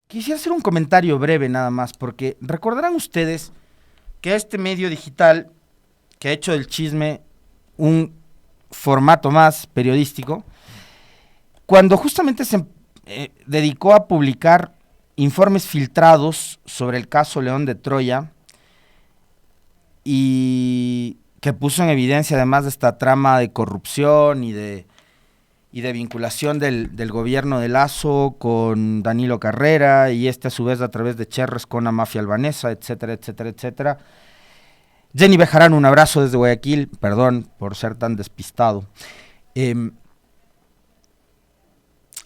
Quisiera hacer un comentario breve nada más, porque recordarán ustedes que este medio digital que ha hecho del chisme un formato más periodístico, cuando justamente se dedicó a publicar informes filtrados sobre el caso León de Troya y que puso en evidencia además de esta trama de corrupción y de vinculación del gobierno de Lazo con Danilo Carrera y a su vez a través de Cherres con la mafia albanesa, etcétera, etcétera, etcétera. Jenny Bejarano, un abrazo desde Guayaquil, perdón por ser tan despistado.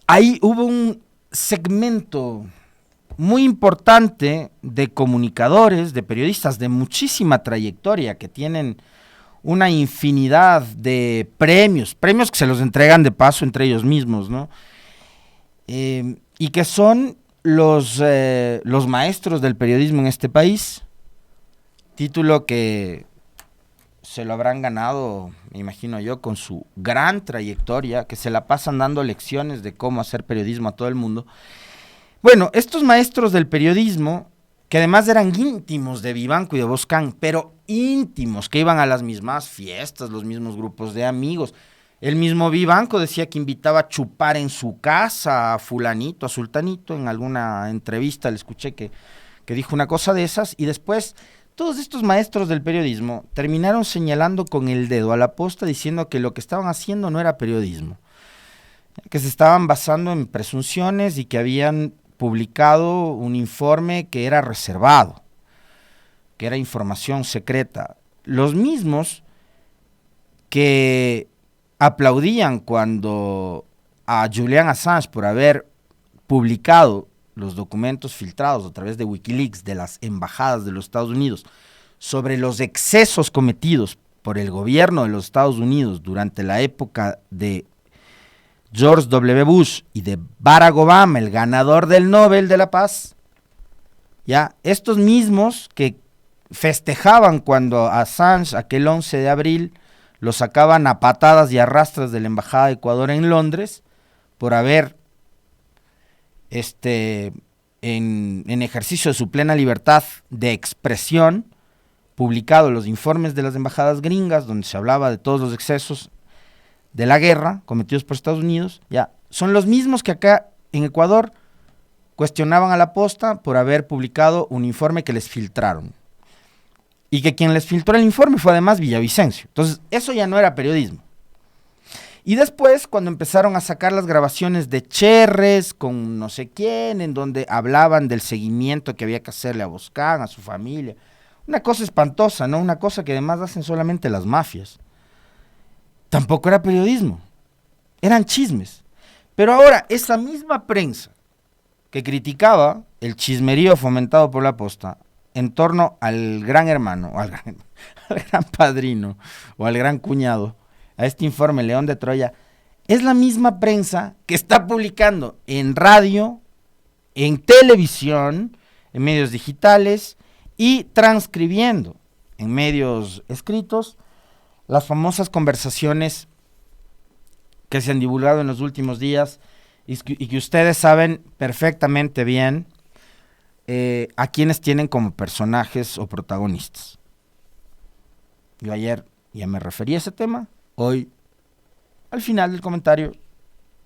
Ahí hubo un segmento muy importante de comunicadores, de periodistas de muchísima trayectoria que tienen una infinidad de premios que se los entregan de paso entre ellos mismos, ¿no? Y que son los maestros del periodismo en este país, título que se lo habrán ganado, me imagino yo, con su gran trayectoria, que se la pasan dando lecciones de cómo hacer periodismo a todo el mundo. Bueno, estos maestros del periodismo, que además eran íntimos de Vivanco y de Boscán, pero íntimos, que iban a las mismas fiestas, los mismos grupos de amigos. El mismo Vivanco decía que invitaba a chupar en su casa a fulanito, a sultanito, en alguna entrevista le escuché que dijo una cosa de esas, y después todos estos maestros del periodismo terminaron señalando con el dedo a la posta diciendo que lo que estaban haciendo no era periodismo, que se estaban basando en presunciones y que habían publicado un informe que era reservado, que era información secreta. Los mismos que aplaudían cuando a Julian Assange por haber publicado los documentos filtrados a través de Wikileaks de las embajadas de los Estados Unidos sobre los excesos cometidos por el gobierno de los Estados Unidos durante la época de George W. Bush y de Barack Obama, el ganador del Nobel de la Paz, ya, estos mismos que festejaban cuando Assange, aquel 11 de abril, lo sacaban a patadas y arrastras de la Embajada de Ecuador en Londres, por haber, en ejercicio de su plena libertad de expresión, publicado los informes de las embajadas gringas, donde se hablaba de todos los excesos de la guerra cometidos por Estados Unidos, ya, son los mismos que acá en Ecuador cuestionaban a la posta por haber publicado un informe que les filtraron. Y que quien les filtró el informe fue además Villavicencio. Entonces, eso ya no era periodismo. Y después, cuando empezaron a sacar las grabaciones de Cherres con no sé quién, en donde hablaban del seguimiento que había que hacerle a Boscán, a su familia, una cosa espantosa, ¿no? Una cosa que además hacen solamente las mafias. Tampoco era periodismo, eran chismes. Pero ahora, esa misma prensa que criticaba el chismerío fomentado por la posta en torno al gran hermano, o al gran padrino, o al gran cuñado, a este informe León de Troya, es la misma prensa que está publicando en radio, en televisión, en medios digitales y transcribiendo en medios escritos las famosas conversaciones que se han divulgado en los últimos días y que ustedes saben perfectamente bien a quienes tienen como personajes o protagonistas. Yo ayer ya me referí a ese tema, hoy, al final del comentario,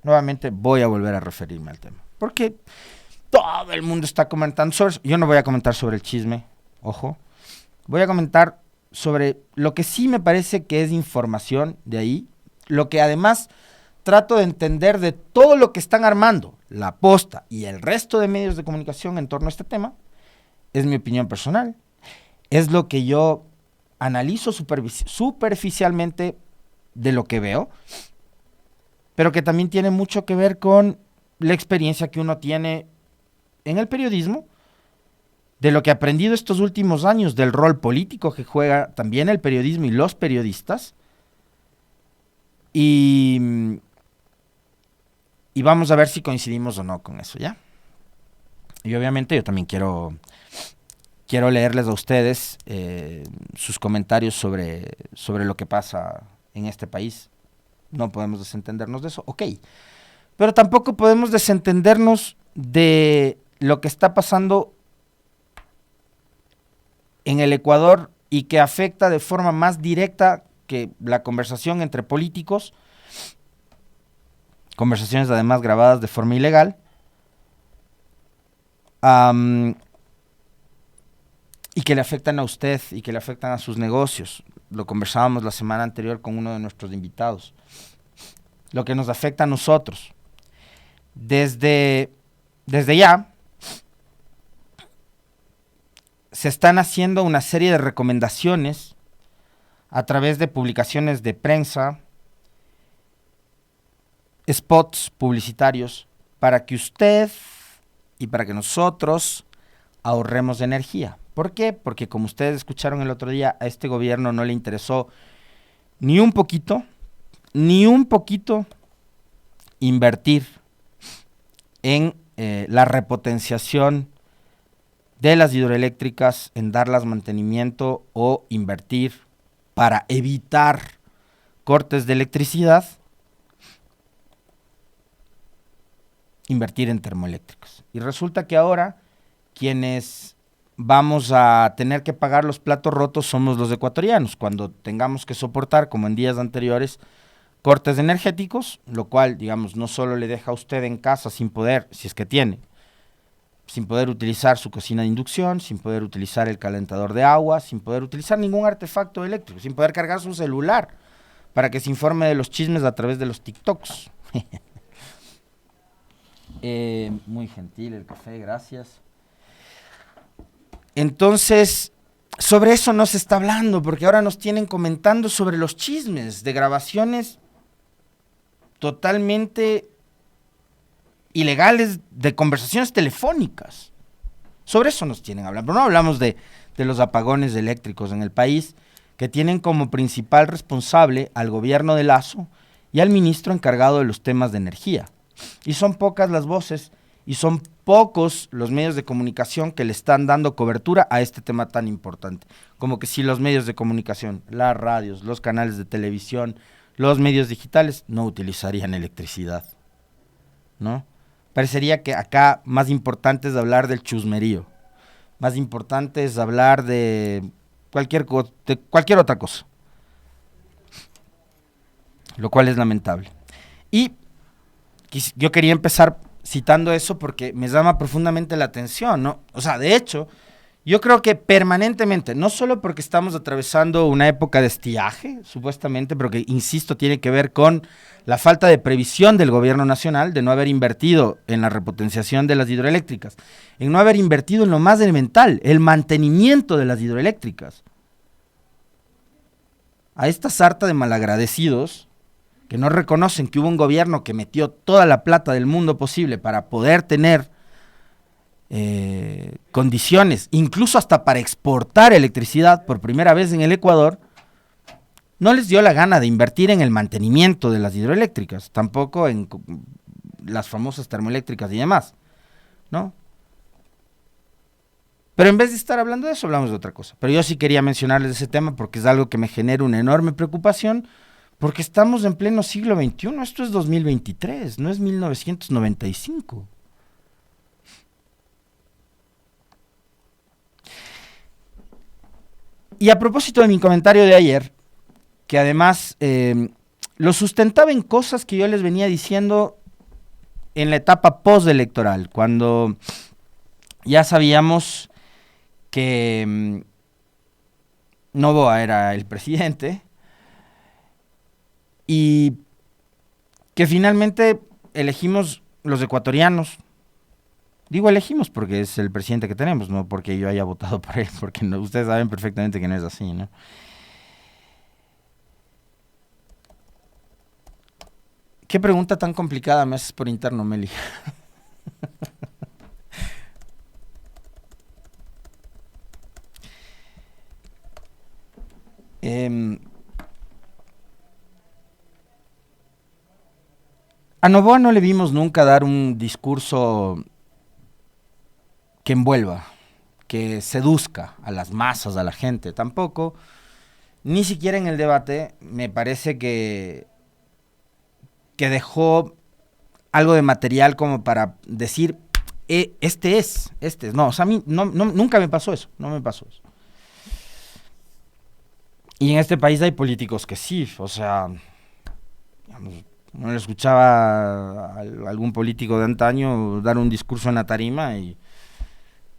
nuevamente voy a volver a referirme al tema, porque todo el mundo está comentando sobre eso. Yo no voy a comentar sobre el chisme, ojo, voy a comentar sobre lo que sí me parece que es información de ahí, lo que además trato de entender de todo lo que están armando la posta y el resto de medios de comunicación en torno a este tema. Es mi opinión personal, es lo que yo analizo superficialmente de lo que veo, pero que también tiene mucho que ver con la experiencia que uno tiene en el periodismo, de lo que he aprendido estos últimos años, del rol político que juega también el periodismo y los periodistas, y vamos a ver si coincidimos o no con eso, ¿ya? Y obviamente yo también quiero leerles a ustedes sus comentarios sobre lo que pasa en este país. No podemos desentendernos de eso, ok. Pero tampoco podemos desentendernos de lo que está pasando en el Ecuador y que afecta de forma más directa que la conversación entre políticos, conversaciones además grabadas de forma ilegal, y que le afectan a usted y que le afectan a sus negocios. Lo conversábamos la semana anterior con uno de nuestros invitados. Lo que nos afecta a nosotros. Desde ya se están haciendo una serie de recomendaciones a través de publicaciones de prensa, spots publicitarios, para que usted y para que nosotros ahorremos energía. ¿Por qué? Porque como ustedes escucharon el otro día, a este gobierno no le interesó ni un poquito invertir en la repotenciación de las hidroeléctricas, en darlas mantenimiento o invertir para evitar cortes de electricidad, invertir en termoeléctricas. Y resulta que ahora quienes vamos a tener que pagar los platos rotos somos los ecuatorianos, cuando tengamos que soportar, como en días anteriores, cortes energéticos, lo cual, digamos, no solo le deja a usted en casa sin poder, si es que tiene, sin poder utilizar su cocina de inducción, sin poder utilizar el calentador de agua, sin poder utilizar ningún artefacto eléctrico, sin poder cargar su celular para que se informe de los chismes a través de los TikToks. Muy gentil el café, gracias. Entonces, sobre eso no se está hablando, porque ahora nos tienen comentando sobre los chismes de grabaciones totalmente ilegales de conversaciones telefónicas. Sobre eso nos tienen hablando. Pero no hablamos de los apagones eléctricos en el país, que tienen como principal responsable al gobierno de Lazo y al ministro encargado de los temas de energía. Y son pocas las voces y son pocos los medios de comunicación que le están dando cobertura a este tema tan importante. Como que si los medios de comunicación, las radios, los canales de televisión, los medios digitales no utilizarían electricidad, ¿no? Parecería que acá más importante es hablar del chusmerío, más importante es hablar de cualquier otra cosa, lo cual es lamentable. Y yo quería empezar citando eso porque me llama profundamente la atención, ¿no? O sea, de hecho, yo creo que permanentemente, no solo porque estamos atravesando una época de estiaje, supuestamente, pero que, insisto, tiene que ver con la falta de previsión del gobierno nacional, de no haber invertido en la repotenciación de las hidroeléctricas, en no haber invertido en lo más elemental, el mantenimiento de las hidroeléctricas. A esta sarta de malagradecidos que no reconocen que hubo un gobierno que metió toda la plata del mundo posible para poder tener condiciones, incluso hasta para exportar electricidad por primera vez en el Ecuador, no les dio la gana de invertir en el mantenimiento de las hidroeléctricas, tampoco en las famosas termoeléctricas y demás, ¿no? Pero en vez de estar hablando de eso, hablamos de otra cosa. Pero yo sí quería mencionarles ese tema porque es algo que me genera una enorme preocupación, porque estamos en pleno siglo XXI, esto es 2023, no es 1995. Y a propósito de mi comentario de ayer, que además lo sustentaba en cosas que yo les venía diciendo en la etapa postelectoral, cuando ya sabíamos que Noboa era el presidente y que finalmente elegimos los ecuatorianos. Digo elegimos porque es el presidente que tenemos, no porque yo haya votado por él, porque no, ustedes saben perfectamente que no es así, ¿no? ¿Qué pregunta tan complicada me haces por interno, Meli? A Noboa no le vimos nunca dar un discurso que envuelva, que seduzca a las masas, a la gente, tampoco, ni siquiera en el debate, me parece que dejó algo de material como para decir, No, o sea, a mí nunca me pasó eso, no me pasó eso. Y en este país hay políticos que sí, o sea, digamos, uno escuchaba a algún político de antaño dar un discurso en la tarima y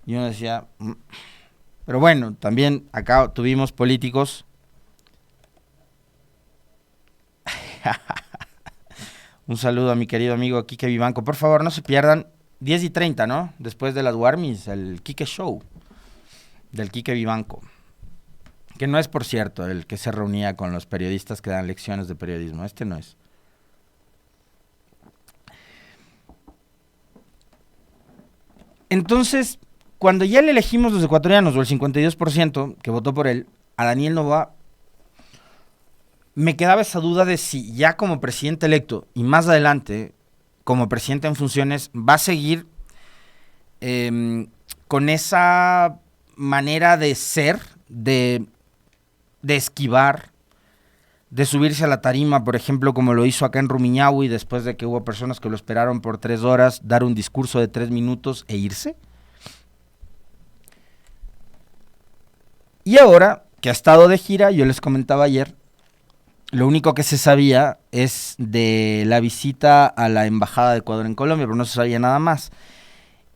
uno decía, pero bueno, también acá tuvimos políticos. Un saludo a mi querido amigo Quique Vivanco. Por favor, no se pierdan 10:30, ¿no? Después de las Warmis, el Quique Show del Quique Vivanco. Que no es, por cierto, el que se reunía con los periodistas que dan lecciones de periodismo. Este no es. Entonces, cuando ya le elegimos los ecuatorianos, o el 52% que votó por él, a Daniel Noboa, me quedaba esa duda de si ya como presidente electo y más adelante como presidente en funciones va a seguir con esa manera de ser, de esquivar, de subirse a la tarima, por ejemplo, como lo hizo acá en Rumiñahui, después de que hubo personas que lo esperaron por 3 horas, dar un discurso de 3 minutos e irse. Y ahora que ha estado de gira, yo les comentaba ayer, lo único que se sabía es de la visita a la Embajada de Ecuador en Colombia, pero no se sabía nada más.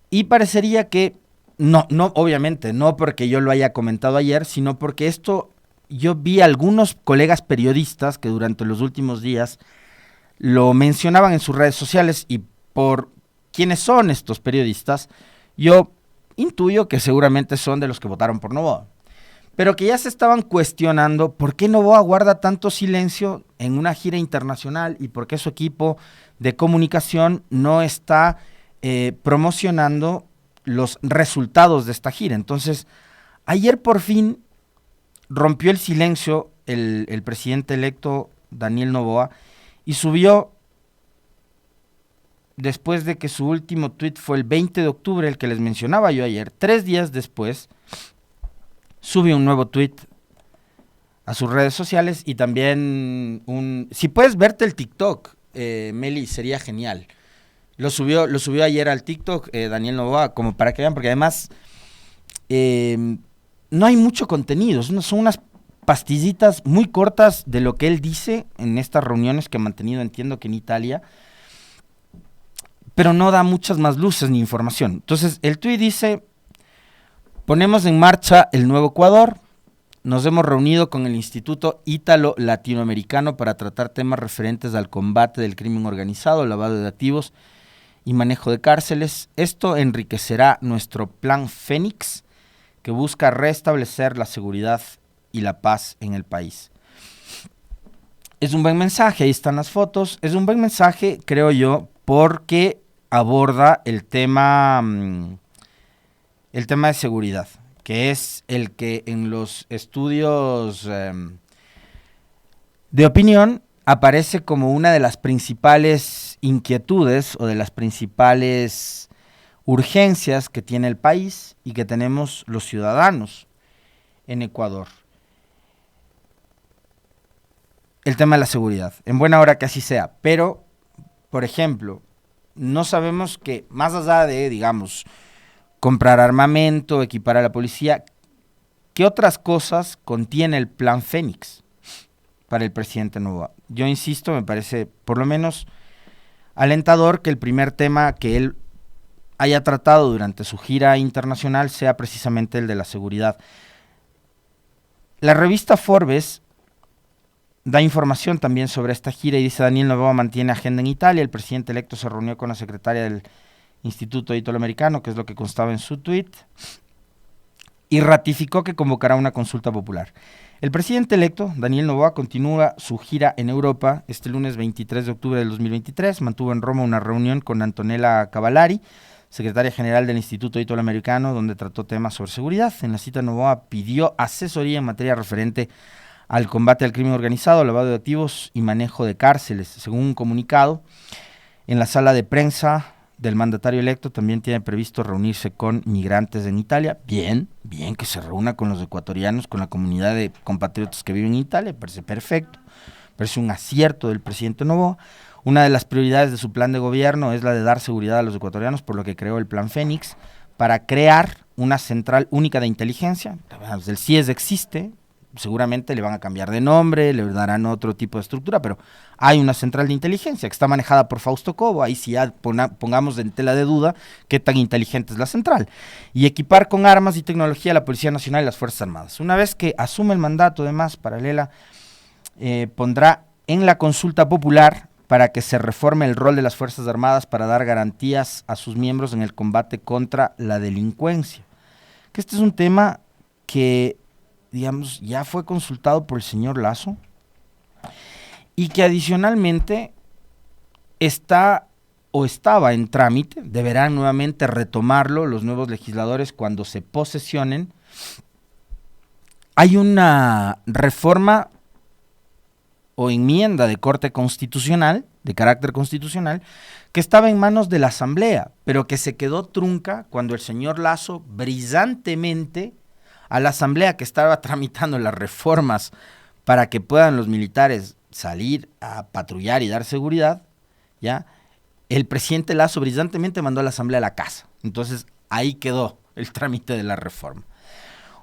Y parecería que, no, obviamente, no porque yo lo haya comentado ayer, sino porque esto, yo vi a algunos colegas periodistas que durante los últimos días lo mencionaban en sus redes sociales, y por quiénes son estos periodistas, yo intuyo que seguramente son de los que votaron por Noboa. Pero que ya se estaban cuestionando por qué Noboa guarda tanto silencio en una gira internacional y por qué su equipo de comunicación no está promocionando los resultados de esta gira. Entonces, ayer por fin rompió el silencio el presidente electo Daniel Noboa y subió, después de que su último tuit fue el 20 de octubre, el que les mencionaba yo ayer, 3 días después, sube un nuevo tweet a sus redes sociales y también si puedes verte el TikTok, Meli, sería genial. Lo subió ayer al TikTok Daniel Noboa, como para que vean, porque además no hay mucho contenido, son unas pastillitas muy cortas de lo que él dice en estas reuniones que ha mantenido, entiendo que en Italia, pero no da muchas más luces ni información. Entonces el tweet dice: ponemos en marcha el nuevo Ecuador. Nos hemos reunido con el Instituto Ítalo Latinoamericano para tratar temas referentes al combate del crimen organizado, lavado de activos y manejo de cárceles. Esto enriquecerá nuestro plan Fénix, que busca restablecer la seguridad y la paz en el país. Es un buen mensaje, ahí están las fotos. Es un buen mensaje, creo yo, porque aborda el tema de seguridad, que es el que en los estudios de opinión aparece como una de las principales inquietudes o de las principales urgencias que tiene el país y que tenemos los ciudadanos en Ecuador. El tema de la seguridad, en buena hora que así sea, pero, por ejemplo, no sabemos que más allá de, digamos, comprar armamento, equipar a la policía, ¿qué otras cosas contiene el plan Fénix para el presidente Noboa? Yo insisto, me parece por lo menos alentador que el primer tema que él haya tratado durante su gira internacional sea precisamente el de la seguridad. La revista Forbes da información también sobre esta gira y dice: Daniel Noboa mantiene agenda en Italia, el presidente electo se reunió con la secretaria del Instituto Italoamericano, que es lo que constaba en su tuit, y ratificó que convocará una consulta popular. El presidente electo, Daniel Noboa, continúa su gira en Europa. Este lunes 23 de octubre del 2023 mantuvo en Roma una reunión con Antonella Cavallari, secretaria general del Instituto Italoamericano, donde trató temas sobre seguridad. En la cita, Noboa pidió asesoría en materia referente al combate al crimen organizado, lavado de activos y manejo de cárceles. Según un comunicado, en la sala de prensa del mandatario electo también tiene previsto reunirse con migrantes en Italia. Bien que se reúna con los ecuatorianos, con la comunidad de compatriotas que viven en Italia, parece perfecto, parece un acierto del presidente Noboa. Una de las prioridades de su plan de gobierno es la de dar seguridad a los ecuatorianos, por lo que creó el Plan Fénix, para crear una central única de inteligencia. El CIES existe, seguramente le van a cambiar de nombre, le darán otro tipo de estructura, pero hay una central de inteligencia que está manejada por Fausto Cobo. Ahí sí ya pongamos en tela de duda qué tan inteligente es la central. Y equipar con armas y tecnología a la Policía Nacional y las Fuerzas Armadas. Una vez que asume el mandato, además, Paralela pondrá en la consulta popular para que se reforme el rol de las Fuerzas Armadas para dar garantías a sus miembros en el combate contra la delincuencia. Que este es un tema que, digamos, ya fue consultado por el señor Lasso y que adicionalmente está o estaba en trámite, deberán nuevamente retomarlo los nuevos legisladores cuando se posesionen. Hay una reforma o enmienda de corte constitucional, de carácter constitucional, que estaba en manos de la Asamblea, pero que se quedó trunca cuando el señor Lasso brillantemente a la Asamblea, que estaba tramitando las reformas para que puedan los militares salir a patrullar y dar seguridad, ¿ya? El presidente Lasso brillantemente mandó a la Asamblea a la casa. Entonces ahí quedó el trámite de la reforma.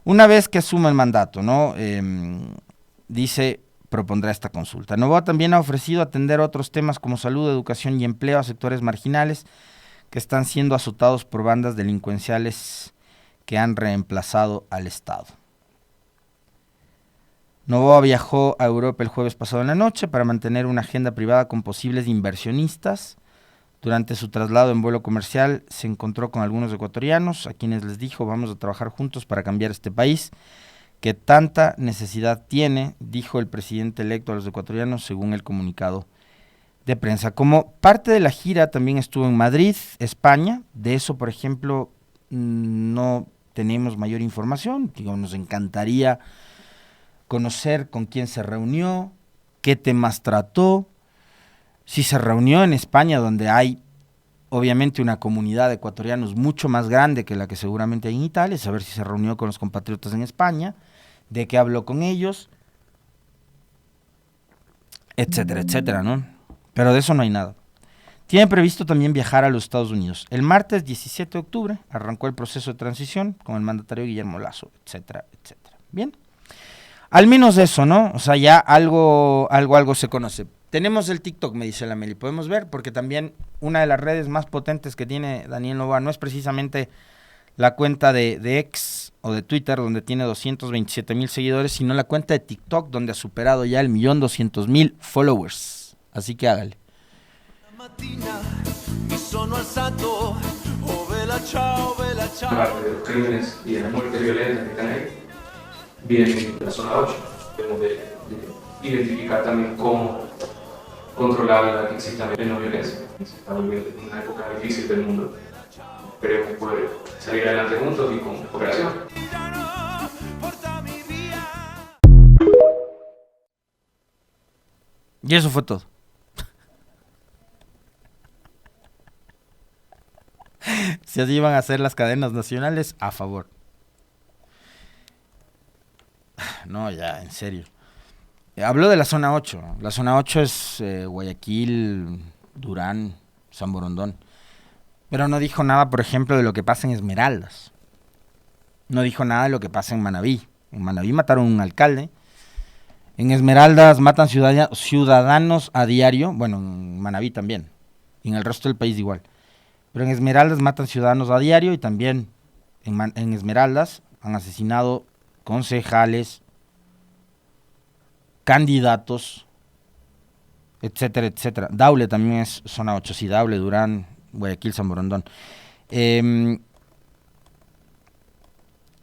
Una vez que asuma el mandato, ¿no? Propondrá esta consulta. Noboa también ha ofrecido atender otros temas como salud, educación y empleo a sectores marginales que están siendo azotados por bandas delincuenciales que han reemplazado al Estado. Noboa viajó a Europa el jueves pasado en la noche para mantener una agenda privada con posibles inversionistas. Durante su traslado en vuelo comercial se encontró con algunos ecuatorianos a quienes les dijo: vamos a trabajar juntos para cambiar este país que tanta necesidad tiene, dijo el presidente electo a los ecuatorianos, según el comunicado de prensa. Como parte de la gira también estuvo en Madrid, España. De eso, por ejemplo, no tenemos mayor información. Digo, nos encantaría conocer con quién se reunió, qué temas trató, si se reunió en España, donde hay obviamente una comunidad de ecuatorianos mucho más grande que la que seguramente hay en Italia, saber si se reunió con los compatriotas en España, de qué habló con ellos, etcétera, etcétera, ¿no? Pero de eso no hay nada. Tiene previsto también viajar a los Estados Unidos. El martes 17 de octubre arrancó el proceso de transición con el mandatario Guillermo Lasso, etcétera, etcétera. Bien. Al menos eso, ¿no? O sea, ya algo se conoce. Tenemos el TikTok, me dice la Meli, podemos ver, porque también una de las redes más potentes que tiene Daniel Noboa no es precisamente la cuenta de X o de Twitter, donde tiene 227,000 seguidores, sino la cuenta de TikTok, donde ha superado ya el 1.200.000 followers. Así que hágale. Parte de los crímenes y de la muerte violenta que están ahí, vienen de la zona 8. Debemos de identificar también cómo controlar la que exista menos violencia. Estamos viviendo una época difícil del mundo. Esperemos poder salir adelante juntos y con cooperación. Y eso fue todo. Si así iban a ser las cadenas nacionales, a favor. No, ya, en serio. Habló de la zona 8. La zona 8 es Guayaquil, Durán, San Borondón. Pero no dijo nada, por ejemplo, de lo que pasa en Esmeraldas. No dijo nada de lo que pasa en Manabí. En Manabí mataron a un alcalde. En Esmeraldas matan ciudadanos a diario. Bueno, en Manabí también. Y en el resto del país igual. Pero en Esmeraldas matan ciudadanos a diario y también en Esmeraldas han asesinado concejales, candidatos, etcétera, etcétera. Daule también es zona 8, sí, Daule, Durán, Guayaquil, San Borondón.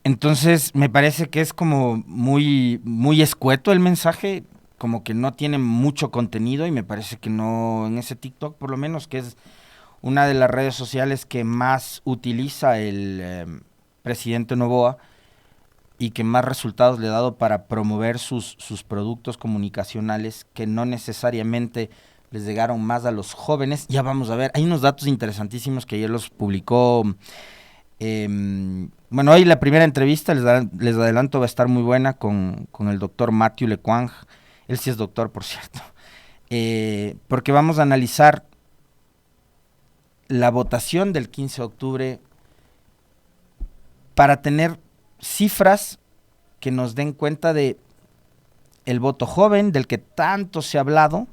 Entonces me parece que es como muy, muy escueto el mensaje, como que no tiene mucho contenido, y me parece que no, en ese TikTok por lo menos, que es una de las redes sociales que más utiliza el presidente Noboa y que más resultados le ha dado para promover sus productos comunicacionales, que no necesariamente les llegaron más a los jóvenes. Ya vamos a ver, hay unos datos interesantísimos que ayer los publicó. Bueno, hoy la primera entrevista, les adelanto, va a estar muy buena con el doctor Matthew Lequang. Él sí es doctor, por cierto. porque vamos a analizar la votación del 15 de octubre para tener cifras que nos den cuenta de el voto joven, del que tanto se ha hablado,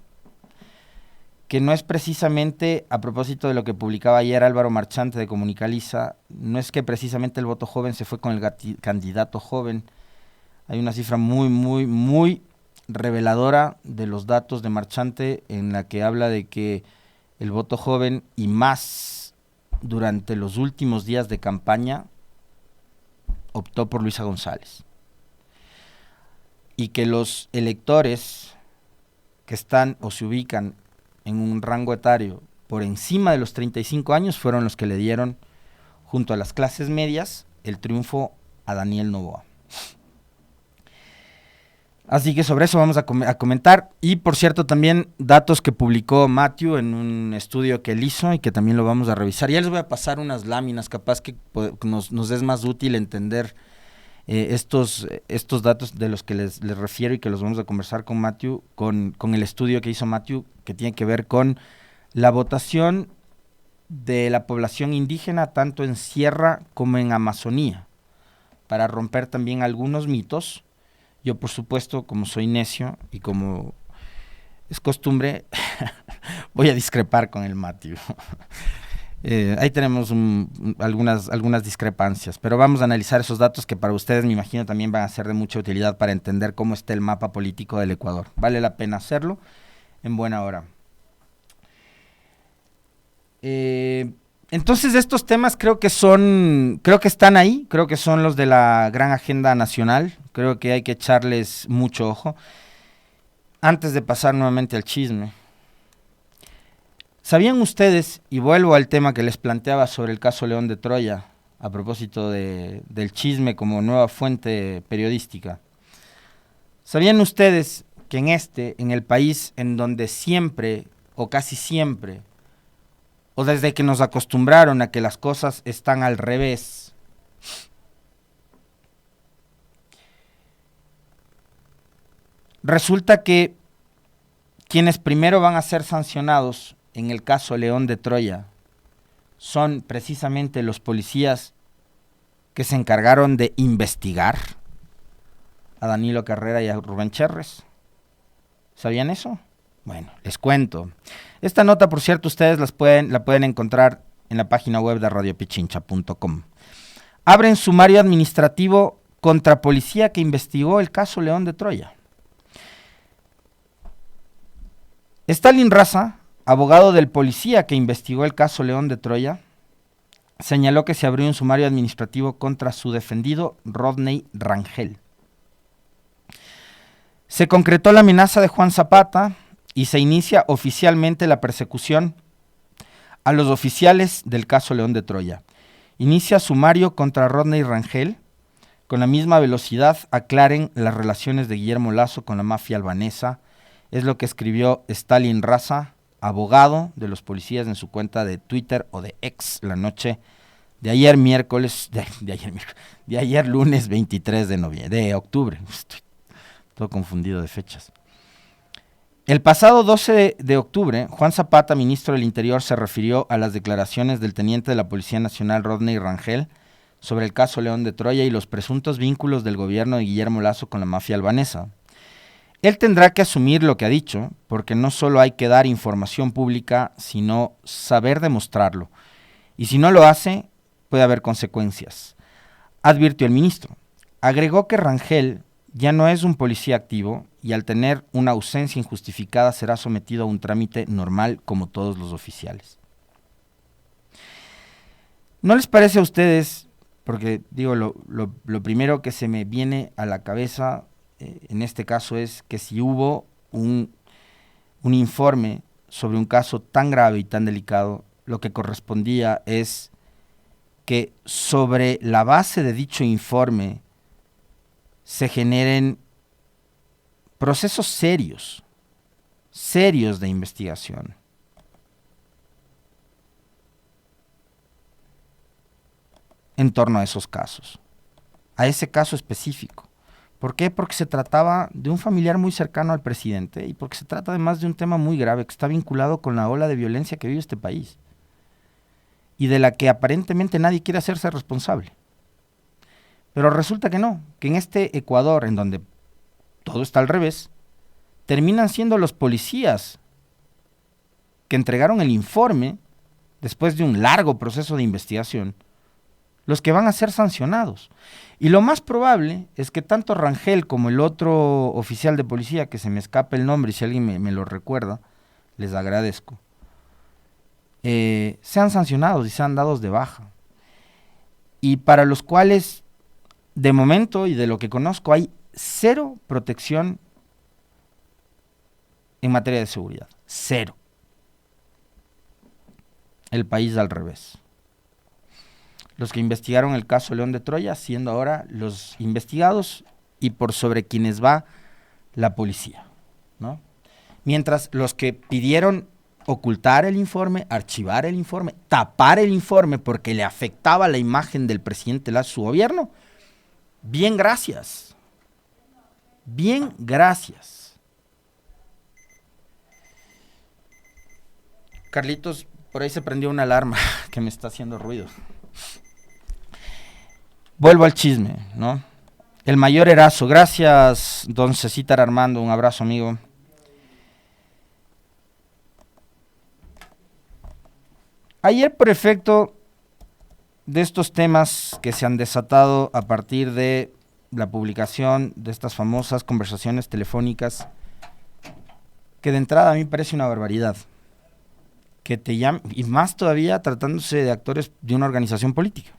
que no es precisamente, a propósito de lo que publicaba ayer Álvaro Marchante de Comunicaliza, no es que precisamente el voto joven se fue con el candidato joven. Hay una cifra muy reveladora de los datos de Marchante en la que habla de que el voto joven, y más durante los últimos días de campaña, optó por Luisa González. Y que los electores que están o se ubican en un rango etario por encima de los 35 años fueron los que le dieron, junto a las clases medias, el triunfo a Daniel Noboa. Así que sobre eso vamos a comentar. Y por cierto, también datos que publicó Matthew en un estudio que él hizo y que también lo vamos a revisar. Ya les voy a pasar unas láminas, capaz que nos es más útil entender estos datos de los que les refiero y que los vamos a conversar con Matthew, con el estudio que hizo Matthew, que tiene que ver con la votación de la población indígena tanto en Sierra como en Amazonía, para romper también algunos mitos. Yo, por supuesto, como soy necio y como es costumbre, voy a discrepar con el Matthew. Ahí tenemos algunas discrepancias, pero vamos a analizar esos datos que para ustedes, me imagino, también van a ser de mucha utilidad para entender cómo está el mapa político del Ecuador. Vale la pena hacerlo en buena hora. Entonces estos temas creo que están ahí, creo que son los de la gran agenda nacional, creo que hay que echarles mucho ojo. Antes de pasar nuevamente al chisme, ¿sabían ustedes, y vuelvo al tema que les planteaba sobre el caso León de Troya, a propósito del chisme como nueva fuente periodística? ¿Sabían ustedes que en el país en donde siempre, o casi siempre, o desde que nos acostumbraron a que las cosas están al revés, resulta que quienes primero van a ser sancionados en el caso León de Troya son precisamente los policías que se encargaron de investigar a Danilo Carrera y a Rubén Cherres? ¿Sabían eso? Bueno, les cuento. Esta nota, por cierto, ustedes la pueden encontrar en la página web de radiopichincha.com. Abren sumario administrativo contra policía que investigó el caso León de Troya. Stalin Raza, abogado del policía que investigó el caso León de Troya, señaló que se abrió un sumario administrativo contra su defendido Rodney Rangel. Se concretó la amenaza de Juan Zapata y se inicia oficialmente la persecución a los oficiales del caso León de Troya. Inicia sumario contra Rodney Rangel. Con la misma velocidad aclaren las relaciones de Guillermo Lazo con la mafia albanesa. Es lo que escribió Stalin Raza, abogado de los policías, en su cuenta de Twitter o de X la noche de ayer lunes 23 de octubre. Estoy todo confundido de fechas. El pasado 12 de octubre, Juan Zapata, ministro del Interior, se refirió a las declaraciones del teniente de la Policía Nacional, Rodney Rangel, sobre el caso León de Troya y los presuntos vínculos del gobierno de Guillermo Lazo con la mafia albanesa. Él tendrá que asumir lo que ha dicho, porque no solo hay que dar información pública, sino saber demostrarlo. Y si no lo hace, puede haber consecuencias, advirtió el ministro. Agregó que Rangel ya no es un policía activo y al tener una ausencia injustificada será sometido a un trámite normal como todos los oficiales. ¿No les parece a ustedes, porque digo, lo primero que se me viene a la cabeza en este caso es que si hubo un informe sobre un caso tan grave y tan delicado, lo que correspondía es que sobre la base de dicho informe se generen procesos serios de investigación. En torno a esos casos, a ese caso específico, ¿Por qué? Porque se trataba de un familiar muy cercano al presidente y porque se trata además de un tema muy grave que está vinculado con la ola de violencia que vive este país y de la que aparentemente nadie quiere hacerse responsable. Pero resulta que no, que en este Ecuador, en donde todo está al revés, terminan siendo los policías que entregaron el informe después de un largo proceso de investigación, los que van a ser sancionados. Y lo más probable es que tanto Rangel como el otro oficial de policía, que se me escapa el nombre y si alguien me lo recuerda, les agradezco, sean sancionados y sean dados de baja. Y para los cuales, de momento y de lo que conozco, hay cero protección en materia de seguridad. Cero. El país al revés. Los que investigaron el caso León de Troya, siendo ahora los investigados y por sobre quienes va la policía, ¿no? Mientras los que pidieron ocultar el informe, archivar el informe, tapar el informe porque le afectaba la imagen del presidente Lazo, su gobierno, bien gracias. Bien gracias. Carlitos, por ahí se prendió una alarma que me está haciendo ruido. Vuelvo al chisme, ¿no? El mayor Erazo, gracias, don Cecitar Armando, un abrazo, amigo. Ayer, por efecto de estos temas que se han desatado a partir de la publicación de estas famosas conversaciones telefónicas, que de entrada a mí parece una barbaridad, que te llamen, y más todavía tratándose de actores de una organización política,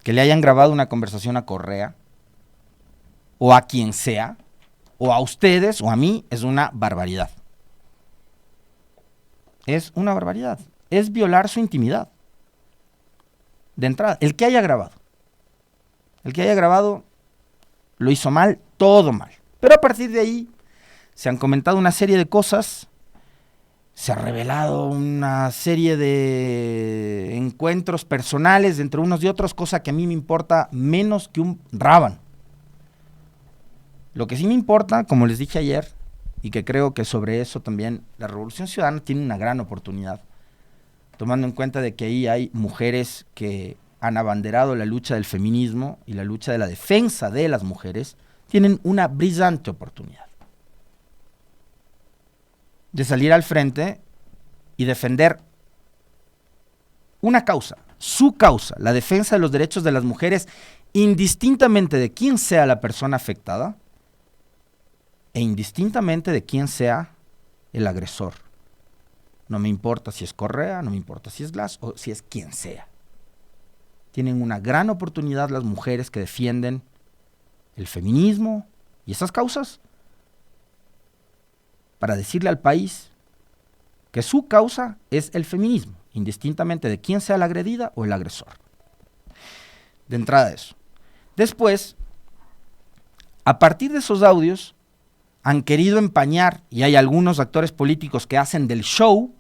que le hayan grabado una conversación a Correa, o a quien sea, o a ustedes, o a mí, es una barbaridad. Es una barbaridad. Es violar su intimidad. De entrada, el que haya grabado lo hizo mal, todo mal. Pero a partir de ahí se han comentado una serie de cosas, se ha revelado una serie de encuentros personales entre unos y otros, cosa que a mí me importa menos que un rábano. Lo que sí me importa, como les dije ayer, y que creo que sobre eso también la Revolución Ciudadana tiene una gran oportunidad, tomando en cuenta de que ahí hay mujeres que han abanderado la lucha del feminismo y la lucha de la defensa de las mujeres, tienen una brillante oportunidad de salir al frente y defender una causa, su causa, la defensa de los derechos de las mujeres, indistintamente de quién sea la persona afectada e indistintamente de quién sea el agresor. No me importa si es Correa, no me importa si es Glass o si es quien sea. Tienen una gran oportunidad las mujeres que defienden el feminismo y esas causas para decirle al país que su causa es el feminismo, indistintamente de quién sea la agredida o el agresor. De entrada eso. Después, a partir de esos audios, han querido empañar, y hay algunos actores políticos que hacen del show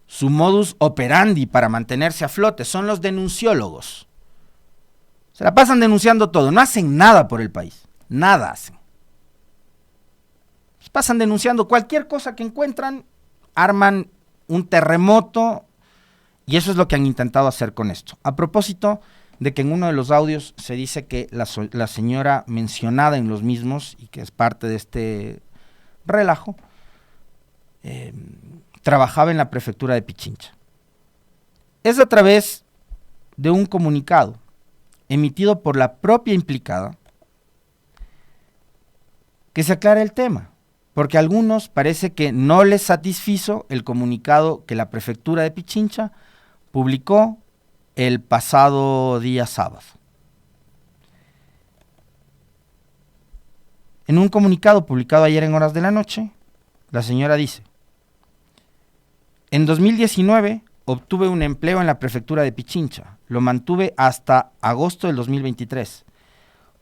su modus operandi para mantenerse a flote, son los denunciólogos. Se la pasan denunciando todo, no hacen nada por el país, nada hacen. Se pasan denunciando cualquier cosa que encuentran, arman un terremoto, y eso es lo que han intentado hacer con esto. A propósito de que en uno de los audios se dice que la señora mencionada en los mismos, y que es parte de este relajo, trabajaba en la prefectura de Pichincha. Es a través de un comunicado emitido por la propia implicada que se aclara el tema, porque a algunos parece que no les satisfizo el comunicado que la prefectura de Pichincha publicó el pasado día sábado. En un comunicado publicado ayer en horas de la noche, la señora dice: en 2019 obtuve un empleo en la prefectura de Pichincha, lo mantuve hasta agosto del 2023,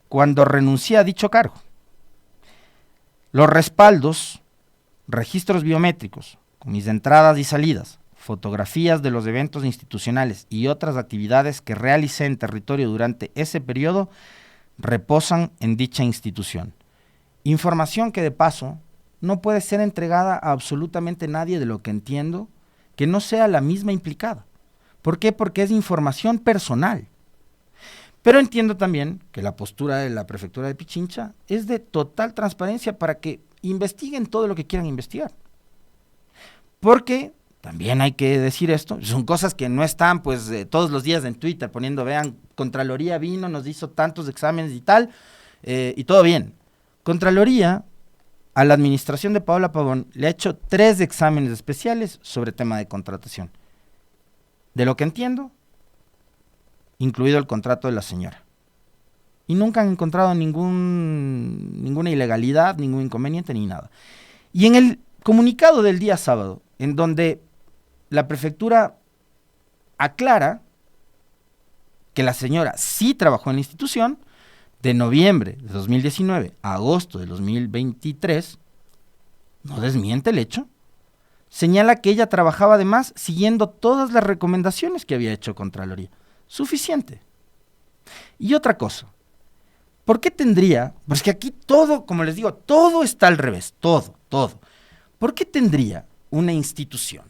cuando renuncié a dicho cargo. Los respaldos, registros biométricos, con mis entradas y salidas, fotografías de los eventos institucionales y otras actividades que realicé en territorio durante ese periodo reposan en dicha institución. Información que de paso no puede ser entregada a absolutamente nadie, de lo que entiendo, que no sea la misma implicada. ¿Por qué? Porque es información personal. Pero entiendo también que la postura de la prefectura de Pichincha es de total transparencia para que investiguen todo lo que quieran investigar. Porque, también hay que decir esto, son cosas que no están pues todos los días en Twitter poniendo, vean, Contraloría vino, nos hizo tantos exámenes y tal, y todo bien. Contraloría, a la administración de Paola Pavón, le ha hecho 3 exámenes especiales sobre tema de contratación. De lo que entiendo, incluido el contrato de la señora. Y nunca han encontrado ninguna ilegalidad, ningún inconveniente, ni nada. Y en el comunicado del día sábado, en donde la prefectura aclara que la señora sí trabajó en la institución, de noviembre de 2019 a agosto de 2023, no desmiente el hecho, señala que ella trabajaba además siguiendo todas las recomendaciones que había hecho Contraloría. Suficiente. Y otra cosa, ¿por qué tendría? Pues que aquí todo, como les digo, todo está al revés, todo. ¿Por qué tendría una institución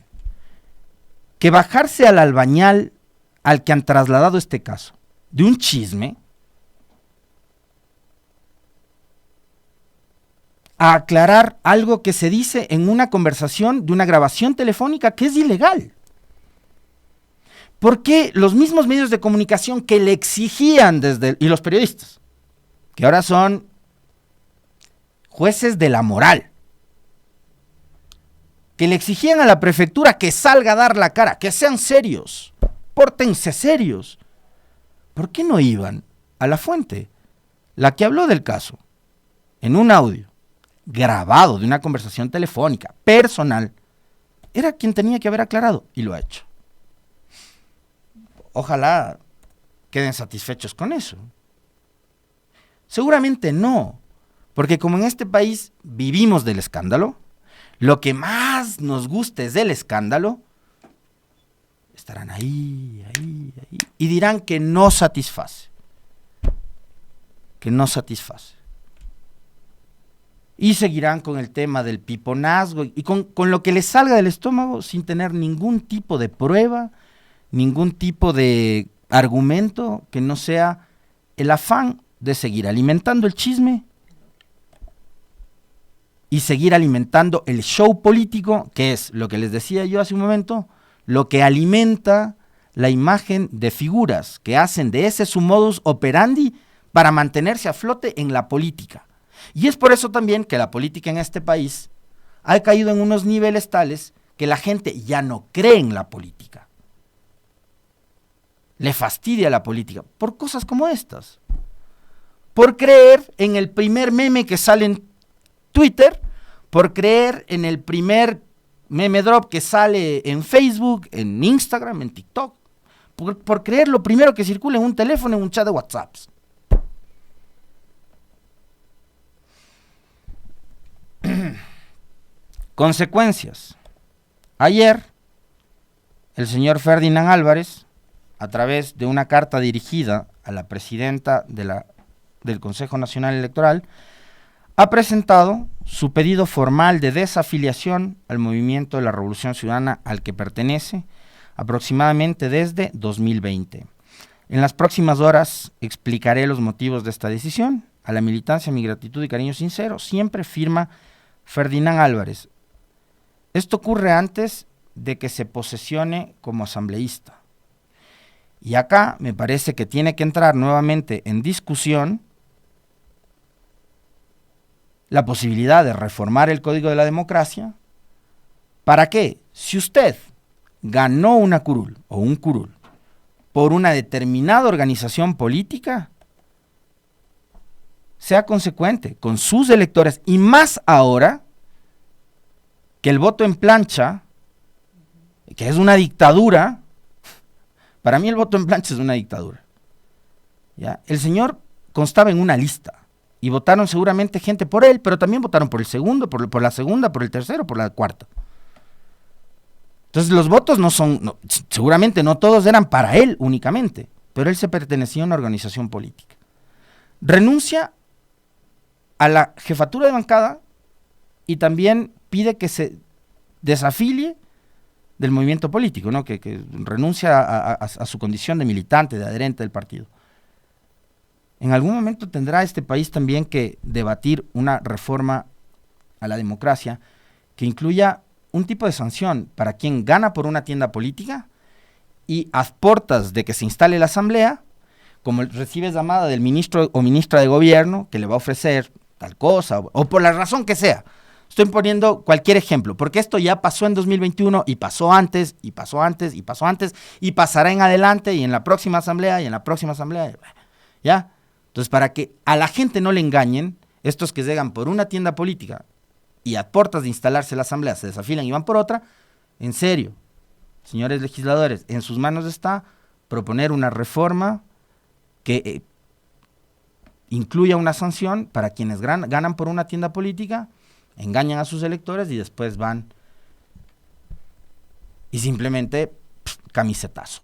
que bajarse al albañal al que han trasladado este caso de un chisme a aclarar algo que se dice en una conversación de una grabación telefónica que es ilegal? ¿Por qué los mismos medios de comunicación que le exigían y los periodistas, que ahora son jueces de la moral, que le exigían a la prefectura que salga a dar la cara, que sean serios, pórtense serios? ¿Por qué no iban a la fuente, la que habló del caso, en un audio grabado de una conversación telefónica personal? Era quien tenía que haber aclarado, y lo ha hecho. Ojalá queden satisfechos con eso. Seguramente no, porque como en este país vivimos del escándalo, lo que más nos gusta es del escándalo, estarán ahí, y dirán que no satisface. Y seguirán con el tema del piponazgo y con lo que les salga del estómago sin tener ningún tipo de prueba, ningún tipo de argumento que no sea el afán de seguir alimentando el chisme y seguir alimentando el show político, que es lo que les decía yo hace un momento, lo que alimenta la imagen de figuras que hacen de ese su modus operandi para mantenerse a flote en la política. Y es por eso también que la política en este país ha caído en unos niveles tales que la gente ya no cree en la política. Le fastidia la política por cosas como estas. Por creer en el primer meme que sale en Twitter, por creer en el primer meme drop que sale en Facebook, en Instagram, en TikTok, por creer lo primero que circula en un teléfono, en un chat de WhatsApp. Consecuencias. Ayer, el señor Ferdinand Álvarez, a través de una carta dirigida a la presidenta del Consejo Nacional Electoral, ha presentado su pedido formal de desafiliación al Movimiento de la Revolución Ciudadana al que pertenece aproximadamente desde 2020. En las próximas horas explicaré los motivos de esta decisión. A la militancia, mi gratitud y cariño sincero, siempre firma Ferdinand Álvarez. Esto ocurre antes de que se posesione como asambleísta. Y acá me parece que tiene que entrar nuevamente en discusión la posibilidad de reformar el Código de la Democracia. ¿Para qué? Si usted ganó una curul o un curul por una determinada organización política, sea consecuente con sus electores, y más ahora que el voto en plancha, que es una dictadura. Para mí el voto en plancha es una dictadura. ¿Ya? El señor constaba en una lista y votaron seguramente gente por él, pero también votaron por el segundo, por la segunda, por el tercero, por la cuarta. Entonces los votos seguramente no todos eran para él únicamente, pero él se pertenecía a una organización política. renuncia a la jefatura de bancada y también pide que se desafilie del movimiento político, ¿no? Que renuncia a su condición de militante, de adherente del partido. En algún momento tendrá este país también que debatir una reforma a la democracia que incluya un tipo de sanción para quien gana por una tienda política y a portas de que se instale la asamblea, como recibes llamada del ministro o ministra de gobierno que le va a ofrecer tal cosa, o por la razón que sea. Estoy poniendo cualquier ejemplo, porque esto ya pasó en 2021 y pasó antes, y pasó antes, y pasó antes, y pasará en adelante, y en la próxima asamblea, y en la próxima asamblea, ¿ya? Entonces, para que a la gente no le engañen, estos que llegan por una tienda política y a puertas de instalarse la asamblea se desafilan y van por otra, en serio, señores legisladores, en sus manos está proponer una reforma que incluya una sanción para quienes ganan por una tienda política, engañan a sus electores y después van y simplemente camisetazo.